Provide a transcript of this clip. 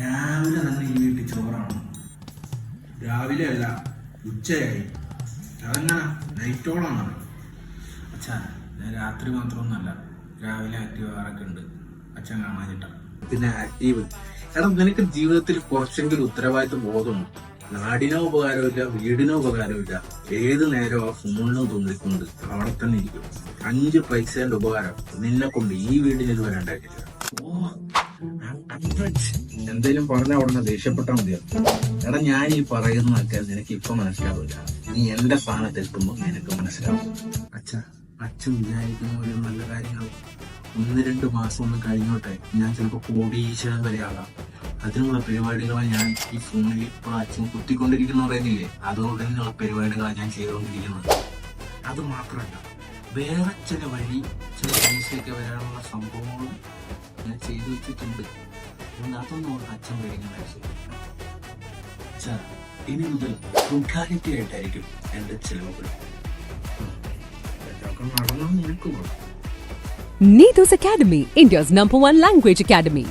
രാവിലെ തന്നെ ഈ വീട്ടിൽ ചോറാണ്. രാവിലെ അല്ല, ഉച്ചയായി. അതെങ്ങനെ നൈറ്റോളാണ്? അച്ഛാ, ഞാൻ രാത്രി മാത്രമൊന്നുമല്ല, രാവിലെ ആക്റ്റീവ് ആറൊക്കെ ഉണ്ട്. അച്ഛൻ കാണാനിട്ട പിന്നെ ആക്റ്റീവ്. എടാ, നിനക്ക് ജീവിതത്തിൽ കുറച്ചെങ്കിലും ഉത്തരവാദിത്വ ബോധമുണ്ട്. നാടിനോ ഉപകാരമില്ല, വീടിനോ ഉപകാരമില്ല. ഏത് നേരവും ആ ഫോണിനും തോന്നിക്കൊണ്ട് അവിടെ തന്നെ ഇരിക്കും. 5 പൈസേന്റെ ഉപകാരം നിന്നെ കൊണ്ട് ഈ വീടിന് ഇതുവരെ ഉണ്ടാക്കിയില്ല. എന്തേലും പറഞ്ഞ ഉടനെ ദേഷ്യപ്പെട്ടാൽ മതിയാവും. എടാ, ഞാൻ ഈ പറയുന്നതൊക്കെ നിനക്ക് ഇപ്പൊ മനസ്സിലാവില്ല. നീ എന്റെ സ്ഥാനത്ത് എത്തുമ്പോൾ നിനക്ക് മനസ്സിലാവും. അച്ഛൻ വിചാരിക്കുന്ന ഒരു നല്ല കാര്യങ്ങൾ 1-2 മാസം ഒന്ന് കഴിഞ്ഞോട്ടെ, ഞാൻ ചിലപ്പോ കോടീശ്വരൻ വരെ ആകാം. അതിനുള്ള പരിപാടികളാണ് ഞാൻ ഈ ഫോണിൽ ഇപ്പൊ അച്ഛൻ കുത്തിക്കൊണ്ടിരിക്കുന്ന പറയുന്നില്ലേ, അതുകൊണ്ടുള്ള പരിപാടികളാണ് ഞാൻ ചെയ്തുകൊണ്ടിരിക്കുന്നത്. അത് മാത്രമല്ല, വേറെ ചില വഴി ചില പൈസയൊക്കെ വരാനുള്ള സംഭവങ്ങളും ഞാൻ ചെയ്തു വെച്ചിട്ടുണ്ട്. അതുകൊണ്ട് അതൊന്നും അച്ഛൻ പേടിക്കുന്ന ആവശ്യമില്ല. ഇനി മുതൽ ഫ്രൂട്ടാലിറ്റി ആയിട്ടായിരിക്കും എന്റെ ചിലവുകൾ. നടന്നു നിൽക്കുമ്പോൾ Nidus Academy, India's #1 language academy.